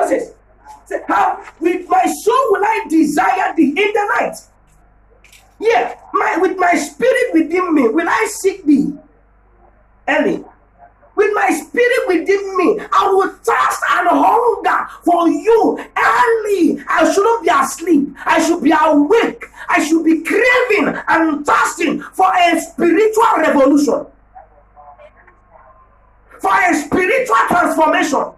Bible says, how with my soul will I desire thee in the night. Yeah, with my spirit within me will I seek thee early. With my spirit within me, I will thirst and hunger for you early. I shouldn't be asleep. I should be awake. I should be craving and thirsting for a spiritual revolution, for a spiritual transformation.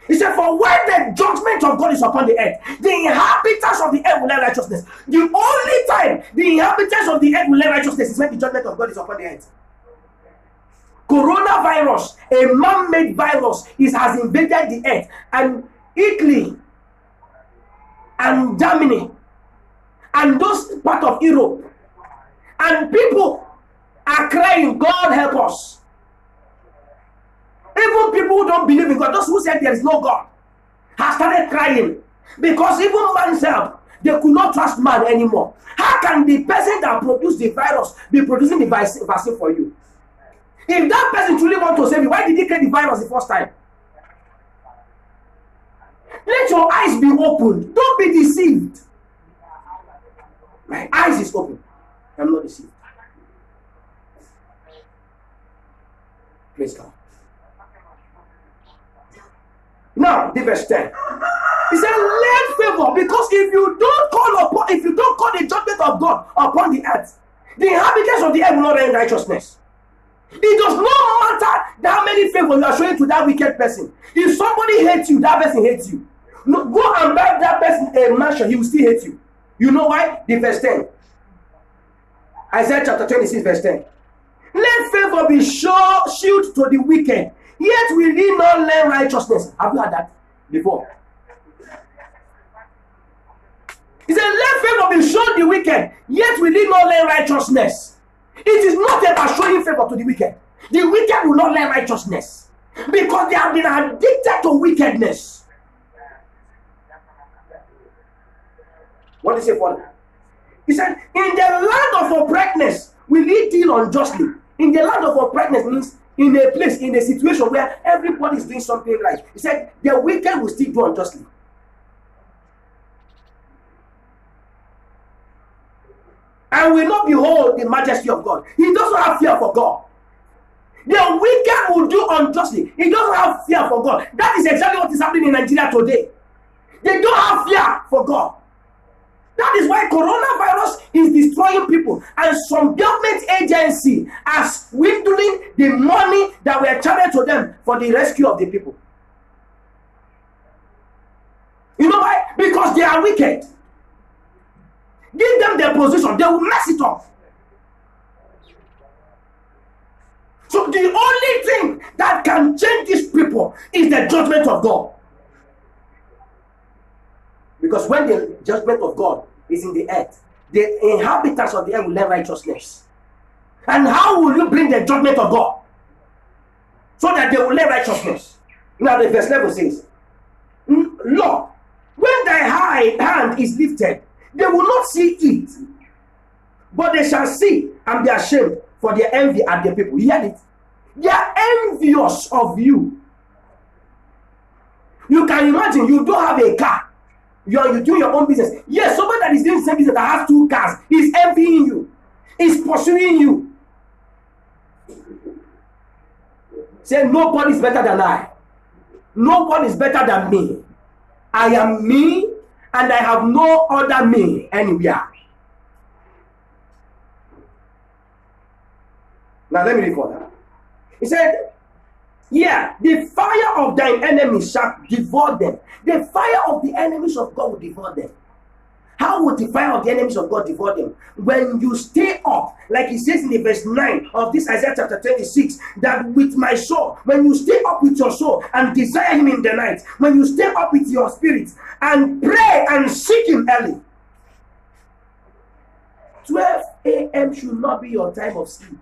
He said, for when the judgment of God is upon the earth, the inhabitants of the earth will learn righteousness. The only time the inhabitants of the earth will learn righteousness is when the judgment of God is upon the earth. Coronavirus, a man-made virus, has invaded the earth, and Italy and Germany and those part of Europe, and people are crying, God help us. Even people who don't believe in God, those who said there is no God, have started crying, because even man's help, they could not trust man anymore. How can the person that produced the virus be producing the vaccine for you? If that person truly wants to save you, why did he create the virus the first time? Let your eyes be opened. Don't be deceived. My eyes is open. I'm not deceived. Praise God. Now, the verse 10. He said, let favor, because if you don't call the judgment of God upon the earth, the inhabitants of the earth will not reign righteousness. It does not matter how many favor you are showing to that wicked person. If somebody hates you, that person hates you. No, go and buy that person a mansion, he will still hate you. You know why? The verse 10. Isaiah chapter 26, verse 10. Let favor be shield to the wicked, yet will he not learn righteousness. Have you heard that before? He said, let favor be shown the wicked, yet will he not learn righteousness. It is not about showing favor to the wicked. The wicked will not learn righteousness, because they have been addicted to wickedness. What did he say for them? He said, in the land of uprightness will he deal unjustly. In the land of uprightness means in a place, in a situation where everybody is doing something right. He said, the wicked will still do unjustly. And will not behold the majesty of God. He doesn't have fear for God. The wicked will do unjustly. He doesn't have fear for God. That is exactly what is happening in Nigeria today. They don't have fear for God. That is why coronavirus is destroying people, and some government agency are swindling the money that were channeled to them for the rescue of the people. You know why? Because they are wicked. Give them their position, they will mess it up. So the only thing that can change these people is the judgment of God. Because when the judgment of God is in the earth, the inhabitants of the earth will learn righteousness. And how will you bring the judgment of God? So that they will learn righteousness. Now the verse 11 says, Lord, when thy high hand is lifted, they will not see it, but they shall see and be ashamed for their envy at the people. You hear it? They are envious of you. You can imagine you don't have a car. You do your own business. Yes, somebody that is doing the same business that has 2 cars is envying you. Is pursuing you. Say, nobody is better than I. No one is better than me. I am me, and I have no other me anywhere. Now let me read further. He said, yeah, the fire of thine enemies shall devour them. The fire of the enemies of God will devour them. How would the fire of the enemies of God devour them? When you stay up, like he says in the verse 9 of this Isaiah chapter 26, that with my soul, when you stay up with your soul and desire him in the night, when you stay up with your spirit and pray and seek him early, 12 a.m. should not be your time of sleep.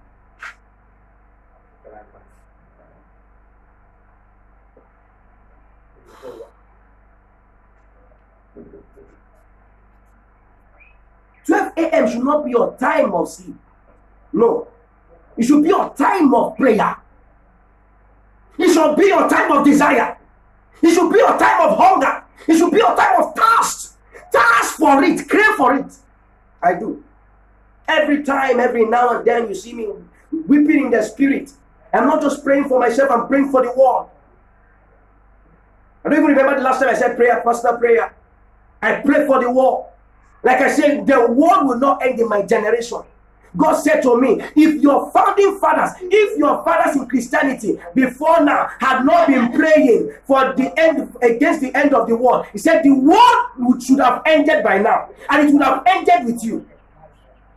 A.m. should not be your time of sleep. No. It should be your time of prayer. It should be your time of desire. It should be your time of hunger. It should be your time of thirst. Thirst for it. Crave for it. I do. Every time, every now and then, you see me weeping in the spirit. I'm not just praying for myself, I'm praying for the world. I don't even remember the last time I said prayer, personal prayer. I pray for the world. Like I said, the world will not end in my generation. God said to me, if your founding fathers, if your fathers in Christianity before now had not been praying for the end, against the end of the world, he said the world should have ended by now, and it would have ended with you.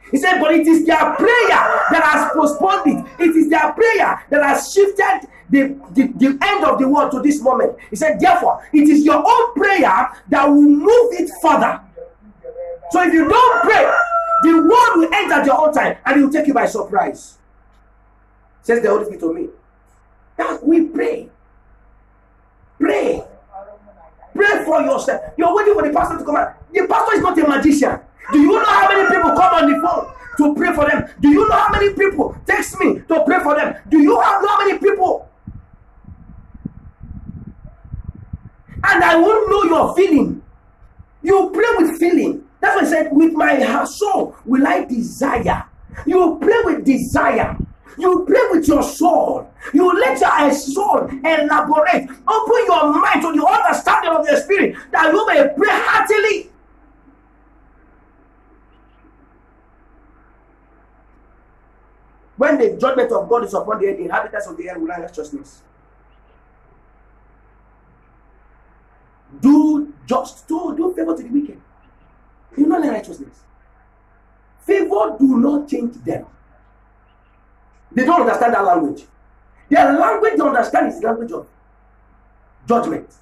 He said, but it is their prayer that has postponed it. It is their prayer that has shifted the end of the world to this moment. He said, therefore, it is your own prayer that will move it further. So if you don't pray, the world will end at your own time and it will take you by surprise. Says the Holy Spirit to me. That we pray. Pray. Pray for yourself. You're waiting for the pastor to come out. The pastor is not a magician. Do you know how many people come on the phone to pray for them? Do you know how many people text me to pray for them? Do you know how many people? And I won't know your feeling. You pray with feeling. That's why I said, with my soul will I desire. You pray with desire. You pray with your soul. You let your soul elaborate. Open your mind to the understanding of the Spirit that you may pray heartily. When the judgment of God is upon the inhabitants of the earth will righteousness. Do favor to the wicked. You know the righteousness. Favor do not change them. They don't understand that language. Their language they understand is the language of judgment.